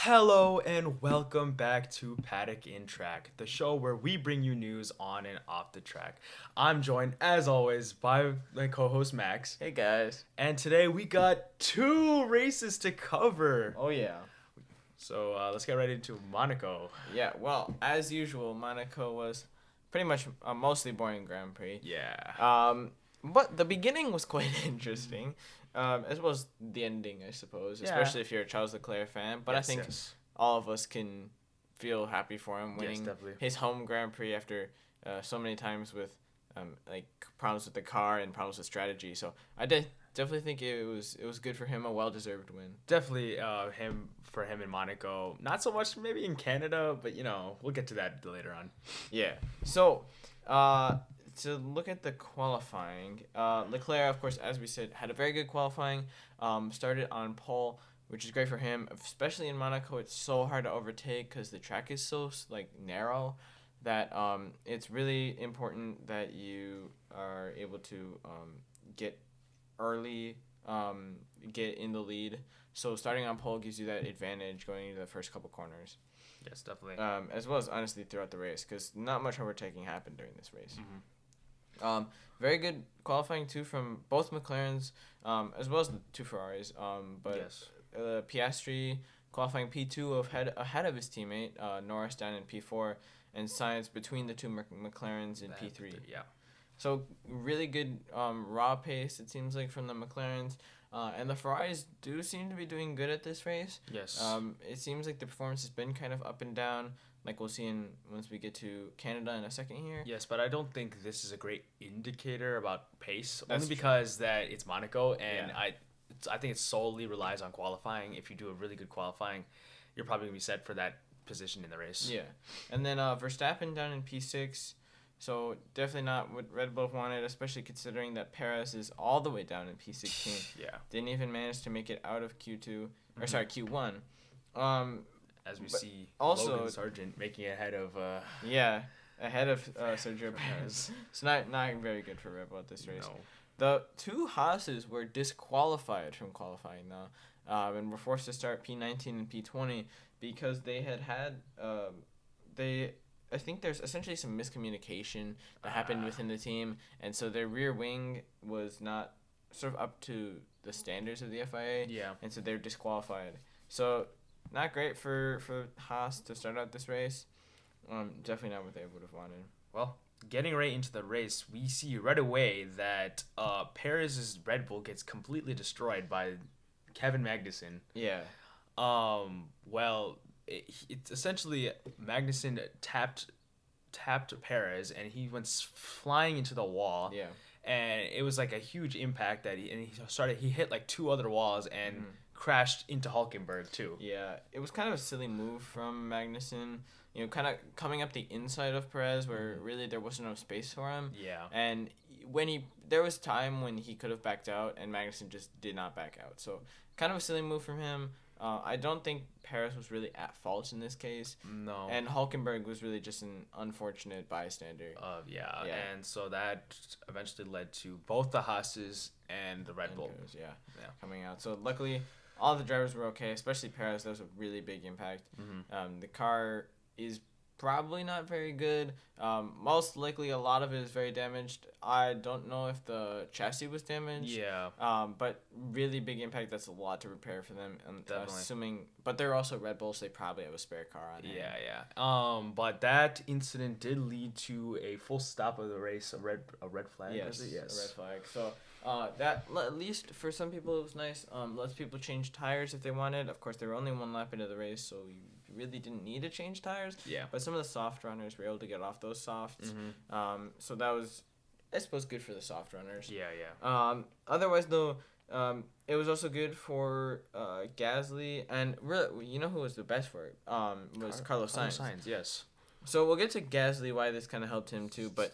Hello and welcome back to Paddock in Track, the show where we bring you news on and off the track. I'm joined, as always, by my co-host Max, Hey guys. and today we got two races to cover. Oh yeah. So let's get right into Monaco. Yeah, well, as usual, Monaco was pretty much a mostly boring Grand Prix. Yeah. But the beginning was quite interesting, as well as the ending, I suppose, Yeah. especially if you're a Charles Leclerc fan. But Yes, I think yes. all of us can feel happy for him winning definitely. his home Grand Prix after so many times with like problems with the car and problems with strategy. So I did definitely think it was good for him, a well-deserved win. Definitely him in Monaco. Not so much maybe in Canada, but we'll get to that later on. Yeah. So, to look at the qualifying, Leclerc, of course, as we said, had a very good qualifying. Started on pole, which is great for him, especially in Monaco. It's so hard to overtake because the track is so narrow that it's really important that you are able to get early, get in the lead. So starting on pole gives you that advantage going into the first couple corners. Yes, definitely. As well as honestly throughout the race, because not much overtaking happened during this race. Mm-hmm. Very good qualifying too from both McLarens, as well as the two Ferraris. But Yes. Piastri qualifying P2 ahead of his teammate, Norris down in P4, and Sainz between the two McLarens in P3. Yeah. So really good raw pace, it seems like, from the McLarens. And the Ferraris do seem to be doing good at this race. Yes. It seems like the performance has been kind of up and down, like we'll see once we get to Canada in a second here. Yes, but I don't think this is a great indicator about pace. That's only true. because that it's Monaco, and Yeah. I think it solely relies on qualifying. If you do a really good qualifying, you're probably gonna be set for that position in the race. Yeah. And then Verstappen down in P6. So definitely not what Red Bull wanted, especially considering that Perez is all the way down in P16. Yeah. Didn't even manage to make it out of Q2, or Mhm. sorry, Q1. As we But see, also- Logan Sargent making it ahead of. Yeah, ahead of Sergio Perez. So not very good for Red Bull at this race. No. The two Haas's were disqualified from qualifying now, and were forced to start P19 and P20 because they had I think there's essentially some miscommunication that happened within the team, and so their rear wing was not sort of up to the standards of the FIA, Yeah. and so they're disqualified. So not great for Haas to start out this race. Definitely not what they would have wanted. Well, getting right into the race, we see right away that Perez's Red Bull gets completely destroyed by Kevin Magnussen. Yeah. Well, it's essentially Magnussen tapped Perez, and he went flying into the wall. Yeah. And it was like a huge impact that he hit like two other walls and crashed into Hulkenberg too. Yeah, it was kind of a silly move from Magnussen. Kind of coming up the inside of Perez where really there wasn't no space for him. Yeah. And there was time when he could have backed out, and Magnussen just did not back out. So kind of a silly move from him. I don't think Perez was really at fault in this case. No. And Hulkenberg was really just an unfortunate bystander. Yeah. Yeah. And so that eventually led to both the Haas's and the Red Bull. Yeah, Yeah. coming out. So luckily, all the drivers were okay, especially Perez. That was a really big impact. The car is probably not very good. Most likely, a lot of it is very damaged. I don't know if the chassis was damaged. Yeah. But really big impact. That's a lot to repair for them. Definitely. Assuming, but they're also Red Bulls. So they probably have a spare car on hand. Yeah. But that incident did lead to a full stop of the race, a red flag. Yes, was it? Yes. a red flag. So that at least for some people it was nice. Lets people change tires if they wanted. Of course, they were only one lap into the race, so you really didn't need to change tires. Yeah. But some of the soft runners were able to get off those softs. So that was, I suppose, good for the soft runners. Yeah. Otherwise, though, it was also good for Gasly, and really, you know who was the best for it? Was Carlos Sainz. Yes. So we'll get to Gasly, why this kind of helped him too, but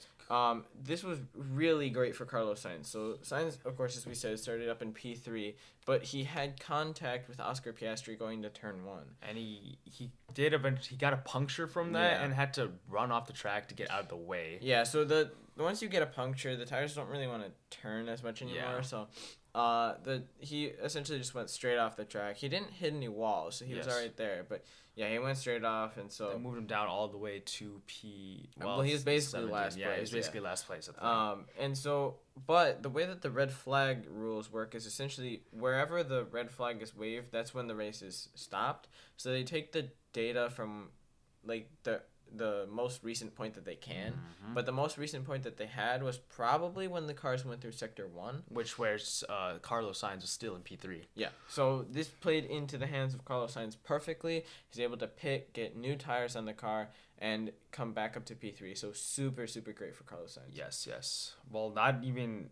this was really great for Carlos Sainz. So Sainz, of course, as we said, started up in P3, but he had contact with Oscar Piastri going to turn 1. And he got a puncture from that Yeah. and had to run off the track to get out of the way. Yeah, so the once you get a puncture, the tires don't really want to turn as much anymore. Yeah. So, he essentially just went straight off the track. He didn't hit any walls, so he was Yes. alright there. But yeah, he went straight off, and They so moved him down all the way to P. Well, he was basically 17. last Yeah, he place, was basically last place at the and so, but the way that the red flag rules work is essentially wherever the red flag is waved, that's when the race is stopped. So they take the data from, like, the most recent point that they can, but the most recent point that they had was probably when the cars went through sector 1, which where Carlos Sainz was still in P3. Yeah, so this played into the hands of Carlos Sainz perfectly. He's able to pit, get new tires on the car, and come back up to P3. So super, super great for Carlos Sainz. Yes. Well, not even.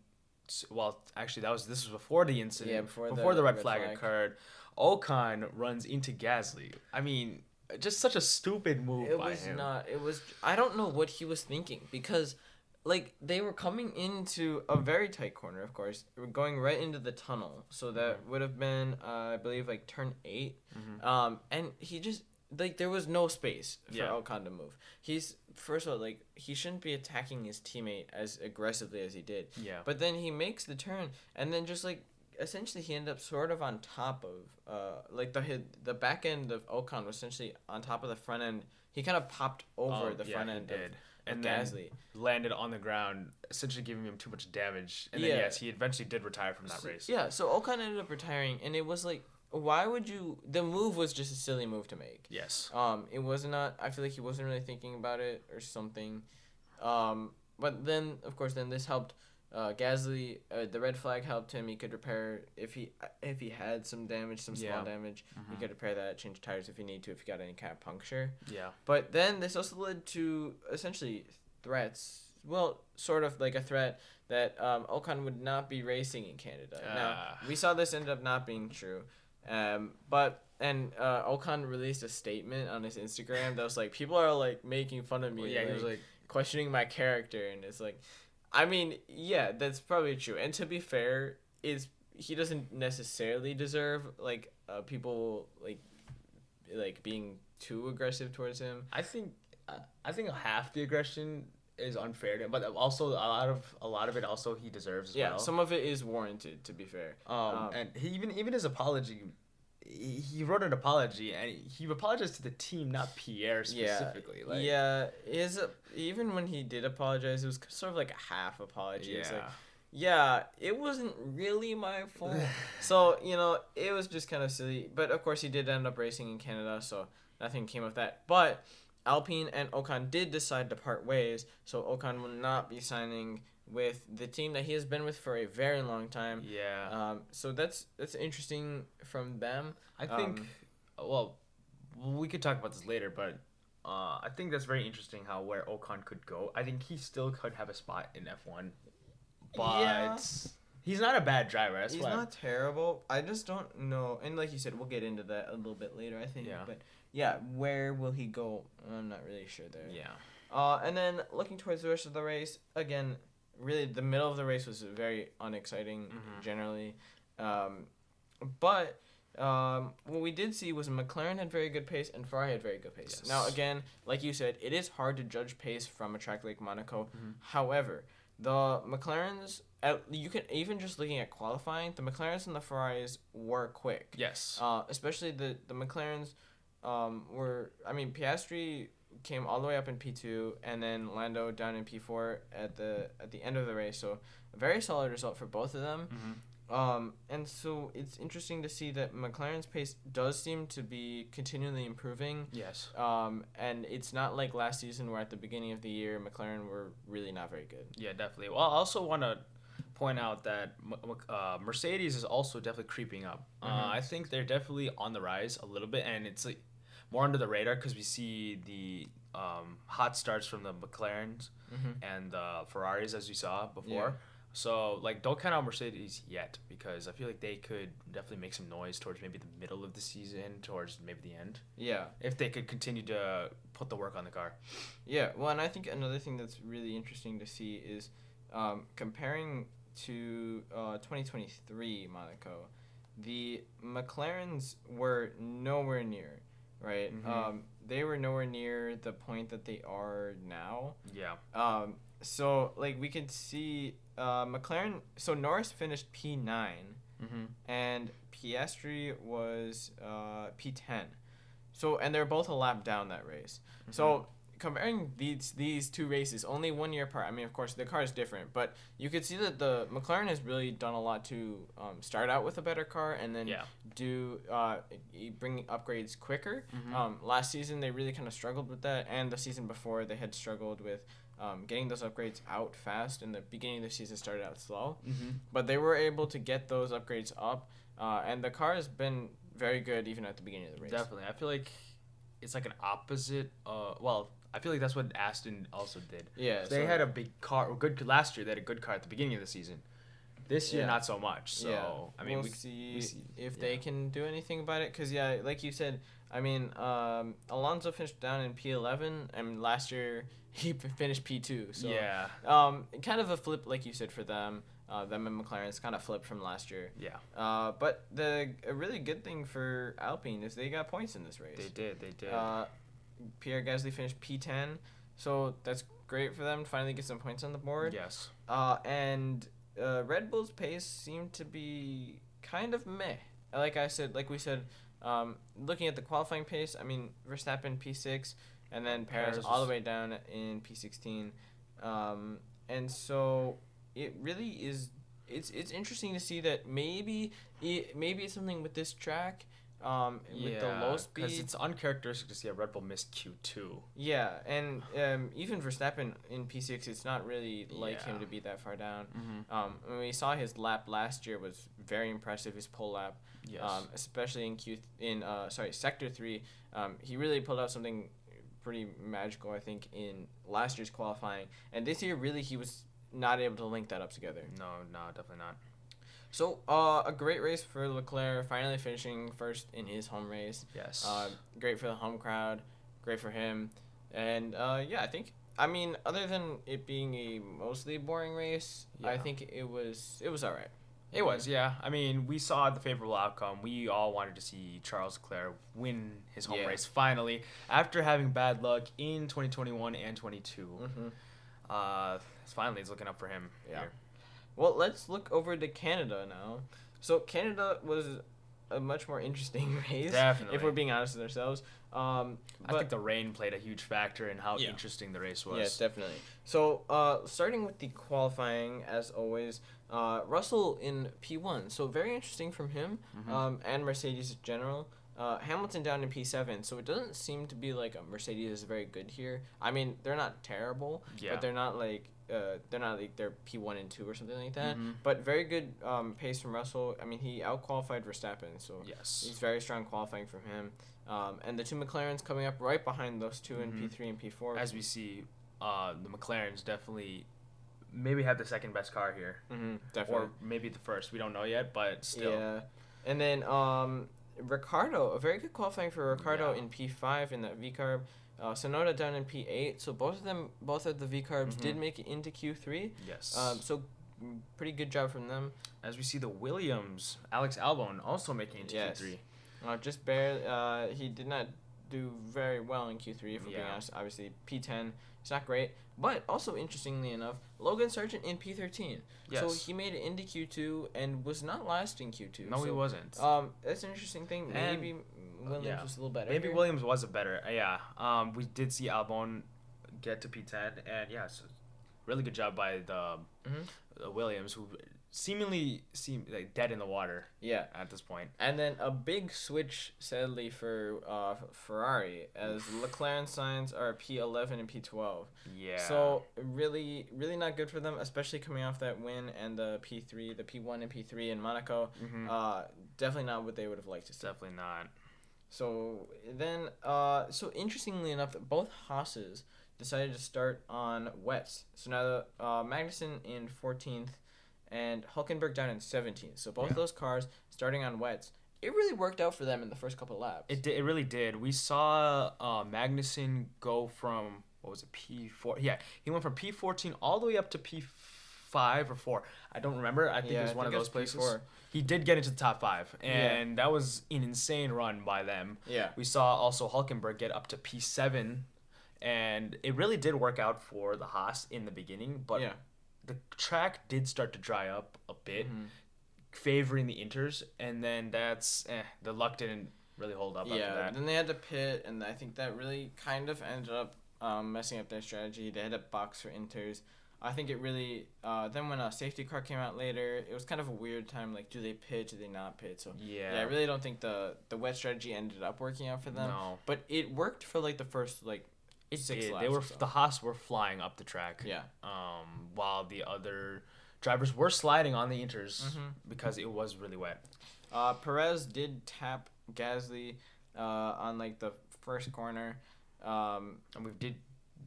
Well, actually, this was before the incident. Yeah, before the red flag occurred. Ocon runs into Gasly. I mean, just such a stupid move by him. It was. I don't know what he was thinking, because, like, they were coming into a very tight corner. Of course, they were going right into the tunnel. So that would have been, I believe, like turn 8. And he just, like, there was no space for Ocon to move. He's, first of all, like, he shouldn't be attacking his teammate as aggressively as he did. Yeah. But then he makes the turn, and then just, like, essentially he ended up sort of on top of, like, the back end of Ocon was essentially on top of the front end. He kind of popped over the front end and Gasly. Then landed on the ground, essentially giving him too much damage. And then, yes, he eventually did retire from that race. Yeah, so Ocon ended up retiring, and it was like, why would you... The move was just a silly move to make. Yes. It was not... I feel like he wasn't really thinking about it or something. But then, of course, this helped Gasly. The red flag helped him. He could repair... If he had some damage, some small damage, he could repair that, change tires if he need to, if he got any kind of puncture. Yeah. But then this also led to, essentially, threats. Well, sort of like a threat that Ocon would not be racing in Canada. Now, we saw this ended up not being true. But Ocon released a statement on his Instagram that was like, people are like making fun of me. Well, yeah, he was like questioning my character, and it's like, I mean, yeah, that's probably true. And to be fair, he doesn't necessarily deserve like people like being too aggressive towards him. I think half the aggression is unfair to him, but also a lot of it also he deserves as well. Yeah, some of it is warranted, to be fair. And he even his apology, he wrote an apology and he apologized to the team, not Pierre specifically. Even when he did apologize, it was sort of like a half apology. Yeah. It's like, yeah, it wasn't really my fault. So, it was just kind of silly. But of course, he did end up racing in Canada, so nothing came of that. But Alpine and Ocon did decide to part ways, so Ocon will not be signing with the team that he has been with for a very long time. Yeah. So that's interesting from them. I think, well, we could talk about this later, but I think that's very interesting where Ocon could go. I think he still could have a spot in F1, but he's not a bad driver. He's not terrible. I just don't know. And like you said, we'll get into that a little bit later, I think. Yeah. But yeah, where will he go? I'm not really sure there. Yeah. And then looking towards the rest of the race, again, really the middle of the race was very unexciting generally. But what we did see was McLaren had very good pace and Ferrari had very good pace. Yes. Now, again, like you said, it is hard to judge pace from a track like Monaco. However, the McLarens, you can even just looking at qualifying, the McLarens and the Ferraris were quick. Yes. Especially the McLarens Piastri came all the way up in P2 and then Lando down in P4 at the end of the race. So a very solid result for both of them. And so it's interesting to see that McLaren's pace does seem to be continually improving. Yes. And it's not like last season where at the beginning of the year McLaren were really not very good. Yeah, definitely. Well, I also want to point out that Mercedes is also definitely creeping up. I think they're definitely on the rise a little bit, and it's like more under the radar because we see the hot starts from the McLarens and the Ferraris, as you saw before. Yeah. So, like, don't count out Mercedes yet because I feel like they could definitely make some noise towards maybe the middle of the season, towards maybe the end. Yeah. If they could continue to put the work on the car. Yeah. Well, and I think another thing that's really interesting to see is comparing to 2023 Monaco, the McLarens were nowhere near, right? They were nowhere near the point that they are now. Yeah. So like we could see McLaren. So Norris finished P9, and Piastri was P10. So and they're both a lap down that race. So comparing these two races, only 1 year apart. I mean, of course, the car is different, but you could see that the McLaren has really done a lot to start out with a better car and then do bring upgrades quicker. Last season they really kind of struggled with that, and the season before they had struggled with getting those upgrades out fast. In the beginning of the season started out slow, but they were able to get those upgrades up, and the car has been very good even at the beginning of the race. Definitely. I feel like it's like an opposite. Well, I feel like that's what Aston also did. Yeah. They had a big car, good last year. They had a good car at the beginning of the season. This year, not so much. So I mean, we'll see if they can do anything about it. Cause like you said, I mean, Alonso finished down in P11, and last year he finished P2. So kind of a flip, like you said, for them. Them and McLaren's kind of flipped from last year. Yeah. But a really good thing for Alpine is they got points in this race. They did. Pierre Gasly finished P10, so that's great for them to finally get some points on the board. Yes. And Red Bull's pace seemed to be kind of meh. Like we said, looking at the qualifying pace, I mean, Verstappen P6, and then Perez all the way down in P16. And so it really is. It's interesting to see that maybe it's something with this track. With the low speed, because it's uncharacteristic to see a Red Bull miss Q2. Yeah, and even Verstappen in P6, it's not really like him to be that far down. When we saw his lap last year was very impressive. His pole lap, especially in Sector 3, he really pulled out something pretty magical. I think in last year's qualifying, and this year really he was not able to link that up together. No, definitely not. So, a great race for Leclerc, finally finishing first in his home race. Yes. Great for the home crowd, great for him. And, I mean, other than it being a mostly boring race, I think it was all right. It was, yeah. I mean, we saw the favorable outcome. We all wanted to see Charles Leclerc win his home race finally, after having bad luck in 2021 and 22. Finally, it's looking up for him here. Well, let's look over to Canada now. So Canada was a much more interesting race. Definitely. If we're being honest with ourselves. I think the rain played a huge factor in how interesting the race was. Yes, definitely. So starting with the qualifying, as always, Russell in P1. So very interesting from him, and Mercedes in general. Hamilton down in P7, so it doesn't seem to be like Mercedes is very good here. I mean, they're not terrible, but they're not like they're P1 and 2 or something like that. But very good pace from Russell. I mean, he out-qualified Verstappen, so he's very strong qualifying from him. And the two McLarens coming up right behind those two in P3 and P4. As we see, the McLarens definitely maybe have the second best car here. Definitely. Or maybe the first. We don't know yet, but still. Yeah. And then Ricciardo, a very good qualifying for Ricciardo in P5 in that V-carb. Sonoda down in P8. So both of the V-carbs did make it into Q3. Yes. So pretty good job from them. As we see the Williams, Alex Albon also making it into Q3. Just barely. He did not do very well in Q3, if we're being honest. Obviously, P10, it's not great. But also, interestingly enough, Logan Sargent in P13. Yes. So he made it into Q2 and was not last in Q2. No, he wasn't. That's an interesting thing. Maybe Williams was a little better. Maybe Williams was a better. We did see Albon get to P10, and so really good job by the Williams, who seemingly seem like dead in the water. At this point. And then a big switch, sadly, for Ferrari, as Leclerc and Sainz are P11 and P12. So really, really not good for them, especially coming off that win and the P1 and P3 in Monaco. Definitely not what they would have liked to see. Definitely not. So then, interestingly enough, both Haas's decided to start on wets. So now Magnussen in 14th. And Hülkenberg down in 17th. So both of those cars starting on wets. It really worked out for them in the first couple of laps. It really did. We saw Magnussen go from, what was it, P4? Yeah, he went from P14 all the way up to P5 or 4. I don't remember. I think it was one of those places. P4. He did get into the top 5, and that was an insane run by them. We saw also Hülkenberg get up to P7 And it really did work out for the Haas in the beginning, but the track did start to dry up a bit, favoring the Inters, and then the luck didn't really hold up after that. Then they had to pit, and I think that really kind of ended up messing up their strategy. They had to box for Inters. I think it really then when a safety car came out later, it was kind of a weird time. Like, do they pit? Do they not pit? So I really don't think the wet strategy ended up working out for them. No, but it worked for like the first like 6 laps. The Haas were flying up the track. Yeah. While the other drivers were sliding on the Inters because it was really wet. Perez did tap Gasly on like the first corner.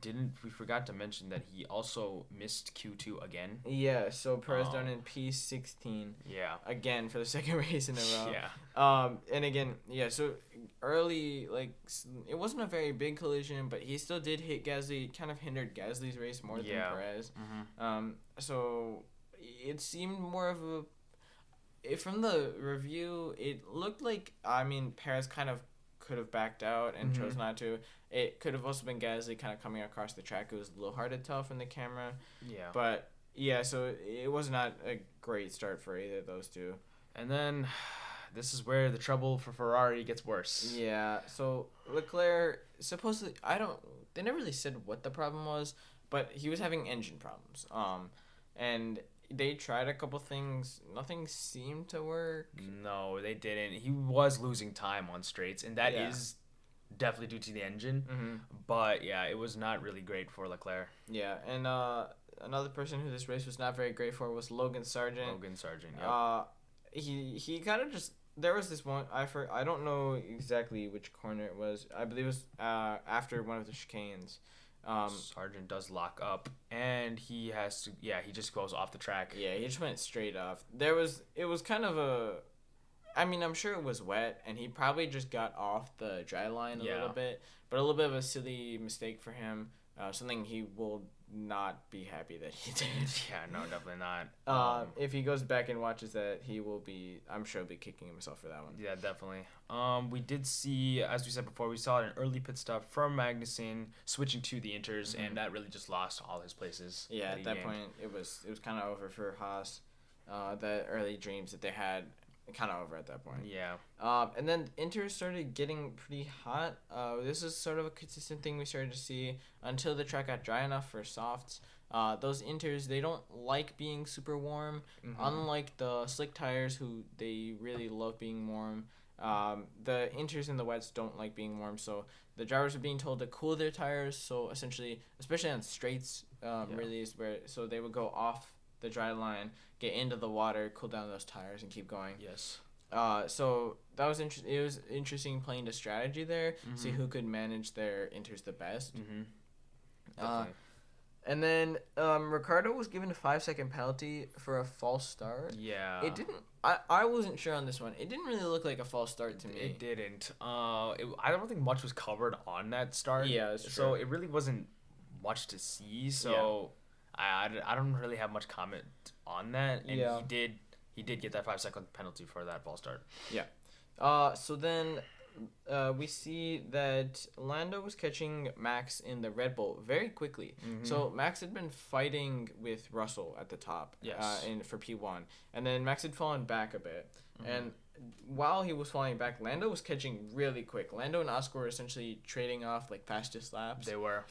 And we forgot to mention that he also missed Q2 again. Yeah, so Perez done in P16. Yeah. Again for the second race in a row. Yeah. And again, so early, like, it wasn't a very big collision, but he still did hit Gasly, kind of hindered Gasly's race more than Perez. So it seemed more of from the review, it looked like, Perez kind of could have backed out and chose not to. It could have also been Gasly kind of coming across the track. It was a little hard to tell from the camera. Yeah. But, so it was not a great start for either of those two. And then this is where the trouble for Ferrari gets worse. Yeah, so Leclerc, supposedly, they never really said what the problem was, but he was having engine problems. And they tried a couple things. Nothing seemed to work. No, they didn't. He was losing time on straights, and that is definitely due to the engine. But, it was not really great for Leclerc. Yeah, and another person who this race was not very great for was Logan Sargent. Yep. He kind of just... There was this one... I don't know exactly which corner it was. I believe it was after one of the chicanes. Sargent does lock up, and he has to... Yeah, he just goes off the track. Yeah, he just went straight off. It was kind of a... I'm sure it was wet, and he probably just got off the dry line a little bit, but a little bit of a silly mistake for him. Something he will not be happy that he did. Yeah, no, definitely not. If he goes back and watches that, I'm sure he'll be kicking himself for that one. Yeah, definitely. We did see, as we said before, we saw an early pit stop from Magnussen switching to the Inters, and that really just lost all his places. Yeah, at that point, it was kind of over for Haas. The early dreams that they had, kind of over at that point. Yeah. And then Inters started getting pretty hot. This is sort of a consistent thing we started to see until the track got dry enough for softs. Those Inters, they don't like being super warm. Unlike the slick tires, who they really love being warm. The Inters and the wets don't like being warm, so the drivers are being told to cool their tires. So essentially, especially on straights, really is where they would go off the dry line, get into the water, cool down those tires, and keep going. Yes. So that was it was interesting playing the strategy there, see who could manage their Inters the best. And then Ricardo was given a 5-second penalty for a false start. Yeah. It didn't. I wasn't sure on this one. It didn't really look like a false start to me. It didn't. I don't think much was covered on that start. Yeah, that's true. So it really wasn't much to see. So I don't really have much comment on that. And he did get that 5-second penalty for that false start. Yeah. So then we see that Lando was catching Max in the Red Bull very quickly. So Max had been fighting with Russell at the top for P1. And then Max had fallen back a bit. And while he was falling back, Lando was catching really quick. Lando and Oscar were essentially trading off like fastest laps. They were.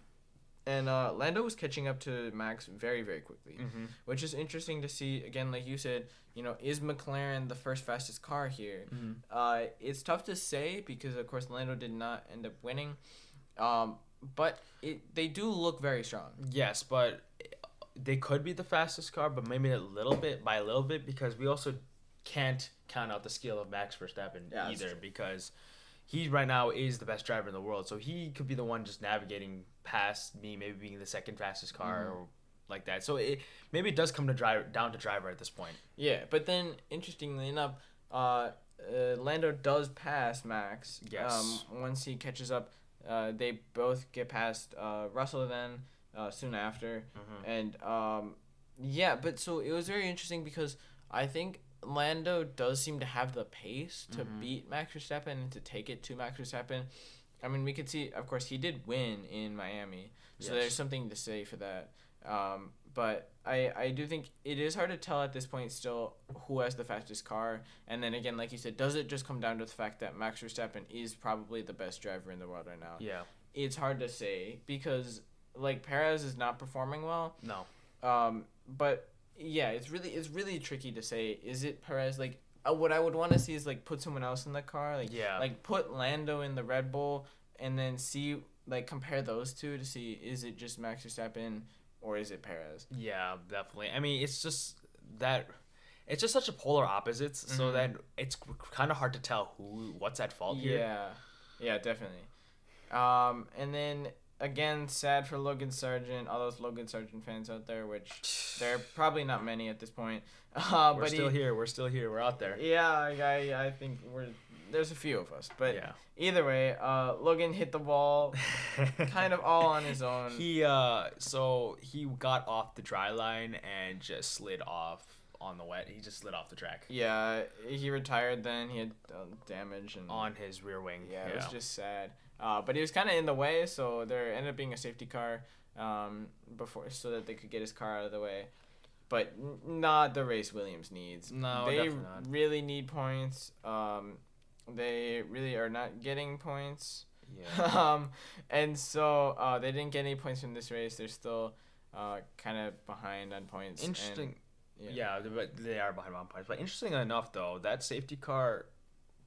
And Lando was catching up to Max very, very quickly, which is interesting to see. Again, like you said, is McLaren the first fastest car here? It's tough to say because, of course, Lando did not end up winning. But they do look very strong. Yes, but they could be the fastest car, but maybe a little bit, because we also can't count out the skill of Max Verstappen either, because he right now is the best driver in the world, so he could be the one just navigating past me, maybe being the second fastest car or like that. So it does come down to driver at this point. Yeah, but then interestingly enough, Lando does pass Max. Yes. Once he catches up, they both get past Russell then soon after, and but so it was very interesting because I think Lando does seem to have the pace to beat Max Verstappen and to take it to Max Verstappen. I mean, we could see, of course, he did win in Miami, so there's something to say for that. But I do think it is hard to tell at this point still who has the fastest car. And then again, like you said, does it just come down to the fact that Max Verstappen is probably the best driver in the world right now? Yeah. It's hard to say because, like, Perez is not performing well. No. But, yeah, it's really tricky to say. Is it Perez? Like, what I would want to see is, like, put someone else in the car. Like, like put Lando in the Red Bull and then see, like, compare those two to see is it just Max Verstappen or is it Perez? Yeah, definitely. I mean, it's just such a polar opposites, so that it's kind of hard to tell what's at fault here. Yeah, definitely. And then again, sad for Logan Sargent, all those Logan Sargent fans out there, which there are probably not many at this point. We're still here. We're out there. Yeah, I think there's a few of us, but yeah. Either way, Logan hit the wall, kind of all on his own. He got off the dry line and just slid off on the wet. He just slid off the track. Yeah, he retired then. He had damage on his rear wing. Yeah, it was just sad. But he was kind of in the way, so there ended up being a safety car before, so that they could get his car out of the way. But not the race Williams needs. No, they definitely not. Really need points. They really are not getting points. Yeah. And so they didn't get any points from this race. They're still kind of behind on points. Interesting. Yeah, but they are behind on points. But interesting enough, though, that safety car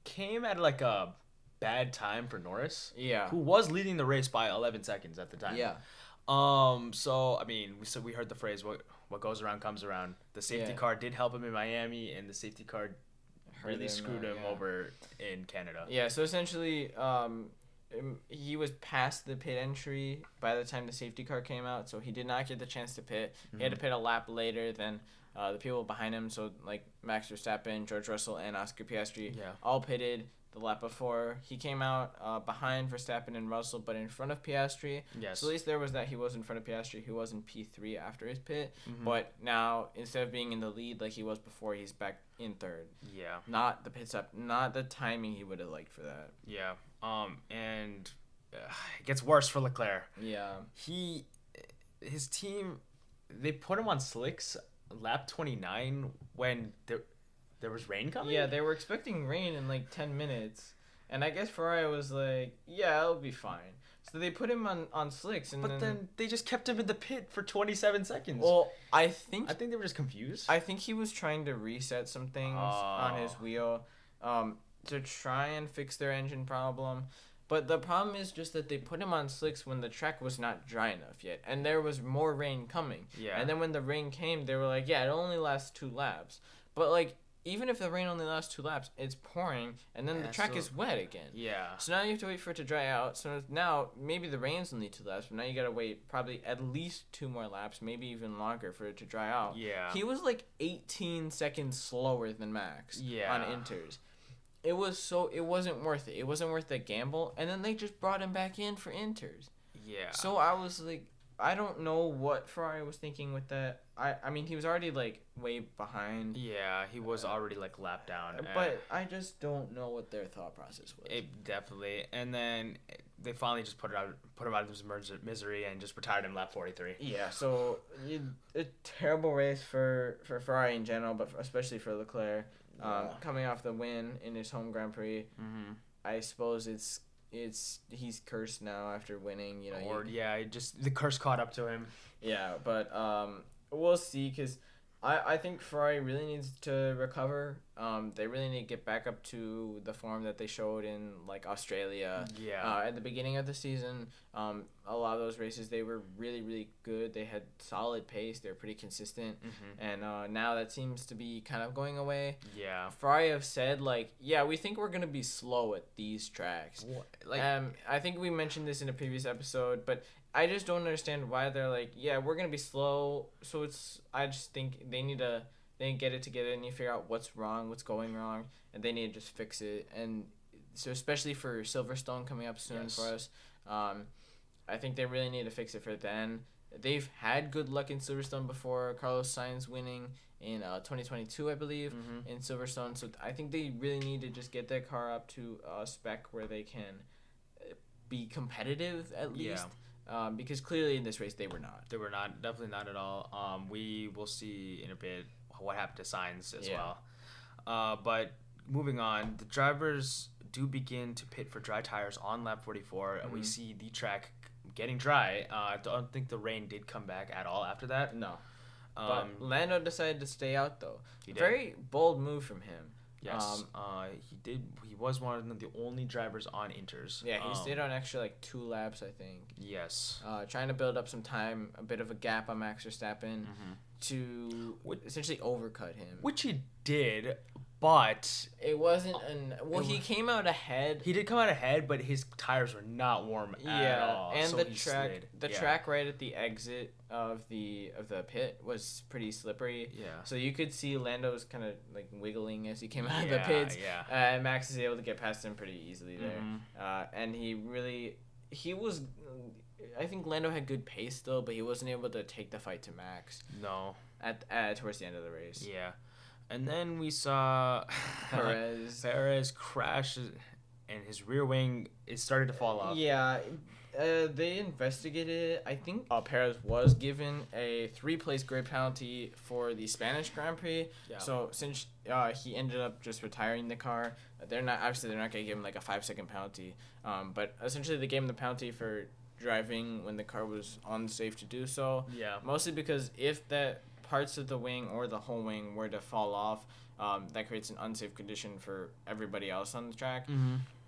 came at like a bad time for Norris. Yeah. Who was leading the race by 11 seconds at the time. Yeah. So I mean, we heard the phrase "what goes around comes around." The safety car did help him in Miami, and the safety car really screwed him over in Canada. Yeah. So essentially, he was past the pit entry by the time the safety car came out, so he did not get the chance to pit. He had to pit a lap later than the people behind him. So like Max Verstappen, George Russell, and Oscar Piastri all pitted the lap before. He came out behind Verstappen and Russell, but in front of Piastri. Yes. So at least there was that he was in front of Piastri. He was in P3 after his pit. But now, instead of being in the lead like he was before, he's back in third. Yeah. Not the pit stop, not the timing he would have liked for that. Yeah. And it gets worse for Leclerc. Yeah. His team, they put him on slicks lap 29 when there was rain coming? Yeah, they were expecting rain in like 10 minutes. And I guess Ferrari was like, yeah, it'll be fine. So they put him on slicks. But then they just kept him in the pit for 27 seconds. Well, I think they were just confused. I think he was trying to reset some things on his wheel to try and fix their engine problem. But the problem is just that they put him on slicks when the track was not dry enough yet. And there was more rain coming. Yeah. And then when the rain came, they were like, yeah, it only lasts 2 laps. But like, even if the rain only lasts 2 laps, it's pouring, and then the track is wet again. Yeah. So now you have to wait for it to dry out. So now maybe the rain's only 2 laps, but now you gotta wait probably at least 2 more laps, maybe even longer for it to dry out. Yeah. He was like 18 seconds slower than Max. On inters. It wasn't worth it. It wasn't worth the gamble, and then they just brought him back in for inters. Yeah. So I was like, I don't know what Ferrari was thinking with that. I mean, he was already, like, way behind. Yeah, he was already, like, lapped down. But I just don't know what their thought process was. It definitely. And then they finally just put him out of his misery and just retired him lap 43. Yeah, so a terrible race for Ferrari in general, but especially for Leclerc. Coming off the win in his home Grand Prix. I suppose he's cursed now after winning. Just the curse caught up to him. Yeah, but we'll see, because I think Ferrari really needs to recover. They really need to get back up to the form that they showed in like Australia. Yeah. At the beginning of the season, a lot of those races they were really, really good. They had solid pace. They were pretty consistent. And now that seems to be kind of going away. Yeah. Ferrari have said we think we're gonna be slow at these tracks. I think we mentioned this in a previous episode, but I just don't understand why they're like, yeah, we're gonna be slow. So I just think they need to get it together and you figure out what's wrong, what's going wrong, and they need to just fix it. And so especially for Silverstone coming up soon for us, I think they really need to fix it for then. They've had good luck in Silverstone before. Carlos Sainz winning in 2022, I believe, in Silverstone. So I think they really need to just get their car up to a spec where they can be competitive at least. Yeah. Because clearly in this race they were not. They were not, definitely not at all. We will see in a bit what happened to Sainz as well. But moving on, the drivers do begin to pit for dry tires on lap 44, and we see the track getting dry. I don't think the rain did come back at all after that. No. But Lando decided to stay out though. He did. Very bold move from him. Yes, he did. He was one of the only drivers on Inters. Yeah, he stayed on extra like 2 laps, I think. Yes. Trying to build up some time, a bit of a gap on Max Verstappen to essentially overcut him. Which he did, but it wasn't he came out ahead. He did come out ahead, but his tires were not warm at all. And so the track right at the exit of the pit was pretty slippery. Yeah. So you could see Lando's kind of like wiggling as he came out of the pits. Yeah. And Max is able to get past him pretty easily there. And he was. I think Lando had good pace still, but he wasn't able to take the fight to Max. No. At towards the end of the race. Yeah. And then we saw Perez crash, and his rear wing started to fall off. Yeah, they investigated it. I think Perez was given a 3-place grid penalty for the Spanish Grand Prix. Yeah. So since he ended up just retiring the car, they're not gonna give him like a 5-second penalty. But essentially they gave him the penalty for driving when the car was unsafe to do so. Yeah. Mostly because if that parts of the wing or the whole wing were to fall off, that creates an unsafe condition for everybody else on the track.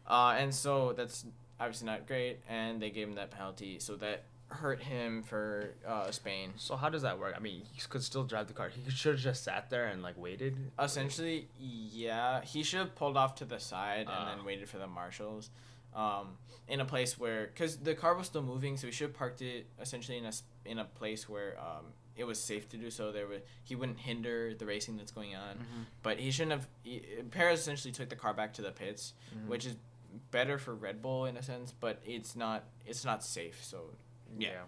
And so that's obviously not great, and they gave him that penalty, so that hurt him for Spain. So how does that work? I mean, he could still drive the car. He should have just sat there and like waited. Essentially, yeah, he should have pulled off to the side and then waited for the marshals. In a place where, because the car was still moving, so he should have parked it essentially in a place where it was safe to do so. He wouldn't hinder the racing that's going on, but he shouldn't have. Perez essentially took the car back to the pits, which is better for Red Bull in a sense, but it's not safe. So yeah.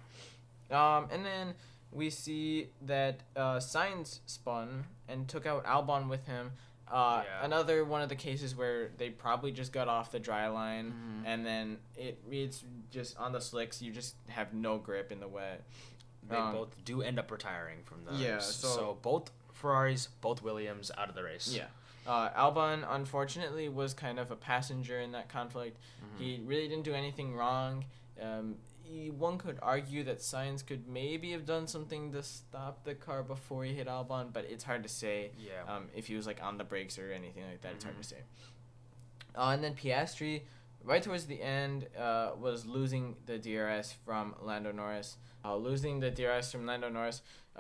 And then we see that Sainz spun and took out Albon with him. Another one of the cases where they probably just got off the dry line, and then it's just on the slicks. You just have no grip in the wet. They both do end up retiring from the race. So both Ferraris, both Williams out of the race. Yeah. Albon, unfortunately, was kind of a passenger in that conflict. He really didn't do anything wrong. One could argue that Sainz could maybe have done something to stop the car before he hit Albon, but it's hard to say. Yeah. If he was like on the brakes or anything like that, it's hard to say. And then Piastri, right towards the end, was losing the DRS from Lando Norris.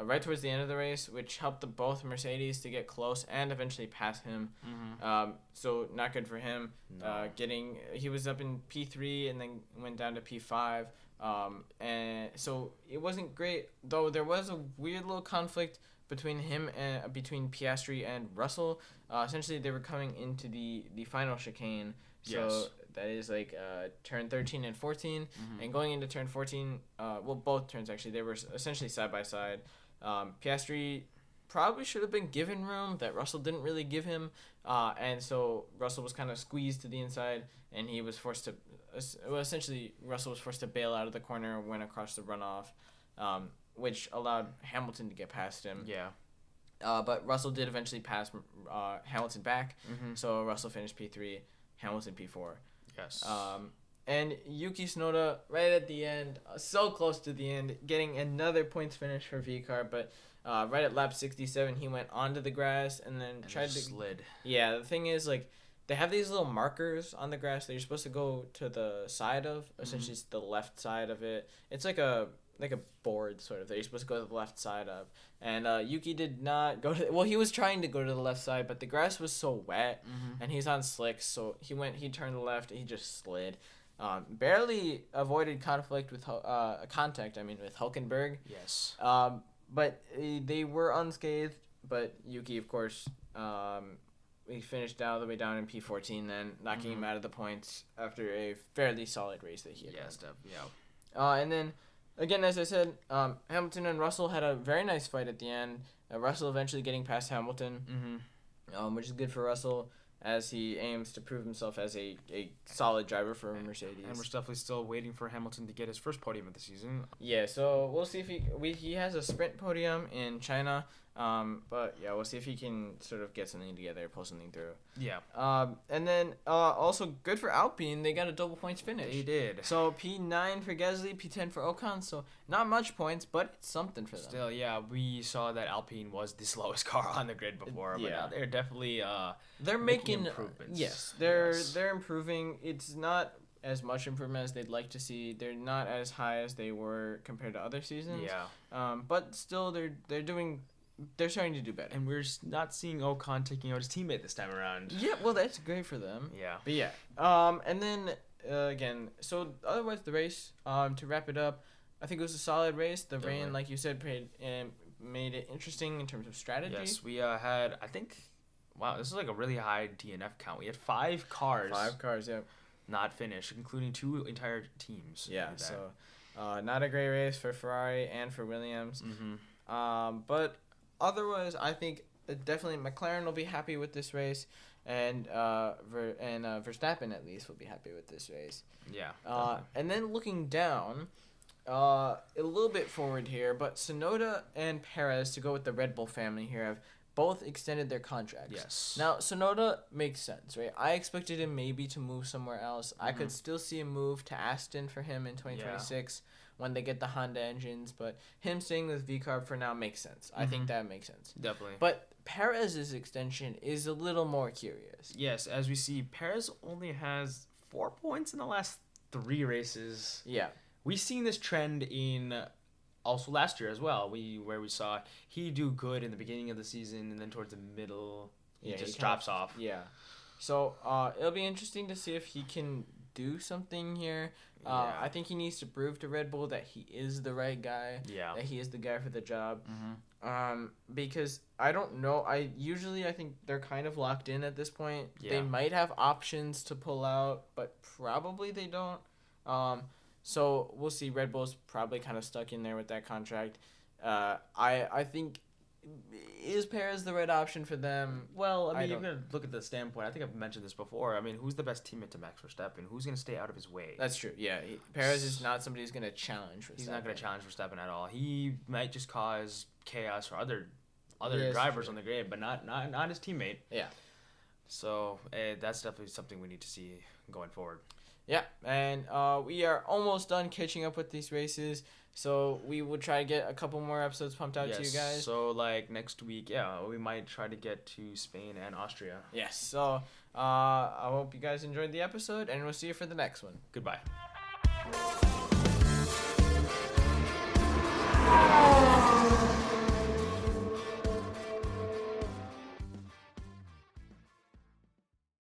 Right towards the end of the race, which helped both Mercedes to get close and eventually pass him. So not good for him. No. He was up in P3 and then went down to P5. And so it wasn't great, though. There was a weird little conflict between between Piastri and Russell. Essentially, they were coming into the final chicane. So that is like turn 13 and 14, and going into turn 14. Both turns actually. They were essentially side by side. Piastri probably should have been given room that Russell didn't really give him, and so Russell was kind of squeezed to the inside, and he was forced to. Essentially, Russell was forced to bail out of the corner, went across the runoff, which allowed Hamilton to get past him. Yeah. But Russell did eventually pass Hamilton back, so Russell finished P3, Hamilton P4. Yes. And Yuki Tsunoda, right at the end, so close to the end, getting another points finish for VCAR, but right at lap 67, he went onto the grass and then tried to slid. Yeah, the thing is, like, they have these little markers on the grass that you're supposed to go to the side of. Essentially, it's the left side of it. It's like a board, sort of, that you're supposed to go to the left side of. And Yuki did not go to... Well, he was trying to go to the left side, but the grass was so wet, and he's on slicks, so he turned left, and he just slid. Barely avoided contact with Hülkenberg. Yes. But they were unscathed, but Yuki, of course... he finished all the way down in P14, then knocking him out of the points after a fairly solid race that he had. Yes, And then, again, as I said, Hamilton and Russell had a very nice fight at the end. Russell eventually getting past Hamilton, which is good for Russell. as he aims to prove himself as a solid driver for Mercedes. And we're definitely still waiting for Hamilton to get his first podium of the season. Yeah, so we'll see if he has a sprint podium in China. But yeah, we'll see if he can sort of get something together, pull something through. Yeah. And then also good for Alpine, they got a double points finish. They did. So P9 for Gasly, P10 for Ocon. So not much points, but it's something for them. Still, yeah, we saw that Alpine was the slowest car on the grid before, but now they're definitely they're making improvements. Yes, they're improving. It's not as much improvement as they'd like to see. They're not as high as they were compared to other seasons. Yeah. But still, they're starting to do better. And we're not seeing Ocon taking out his teammate this time around. Yeah, well, that's great for them. Yeah. But yeah. And then again, so otherwise the race. To wrap it up, I think it was a solid race. The rain, like you said, made it interesting in terms of strategy. Yes, we had, I think, wow, this is like a really high DNF count. We had 5 cars. 5 cars, yeah. Not finished, including 2 entire teams. Yeah, so not a great race for Ferrari and for Williams. Mm-hmm. But otherwise, I think definitely McLaren will be happy with this race, and Verstappen at least will be happy with this race. Yeah. And then looking down, a little bit forward here, but Tsunoda and Perez, to go with the Red Bull family here, have both extended their contracts. Yes. Now, Tsunoda makes sense, right? I expected him maybe to move somewhere else. I could still see a move to Aston for him in 2026 when they get the Honda engines, but him staying with VCARB for now makes sense. I think that makes sense. Definitely. But Perez's extension is a little more curious. Yes, as we see, Perez only has 4 points in the last 3 races. Yeah. We've seen this trend in also last year as well, where we saw he do good in the beginning of the season, and then towards the middle, he just drops off. Yeah. So it'll be interesting to see if he can do something here. I think he needs to prove to Red Bull that he is the right guy. Yeah. That he is the guy for the job. Because I don't know. I think they're kind of locked in at this point. Yeah. They might have options to pull out, but probably they don't. So we'll see. Red Bull's probably kind of stuck in there with that contract. I think, is Perez the right option for them? Well, I mean, you're going to look at the standpoint. I think I've mentioned this before. I mean, who's the best teammate to Max Verstappen? Who's going to stay out of his way? That's true. Yeah, Perez is not somebody who's going to challenge Verstappen. He's not going to challenge Verstappen at all. He might just cause chaos for other drivers on the grid, but not his teammate. Yeah. So that's definitely something we need to see going forward. Yeah, and we are almost done catching up with these races, so we will try to get a couple more episodes pumped out to you guys. So, like, next week, we might try to get to Spain and Austria. Yes, so I hope you guys enjoyed the episode, and we'll see you for the next one. Goodbye.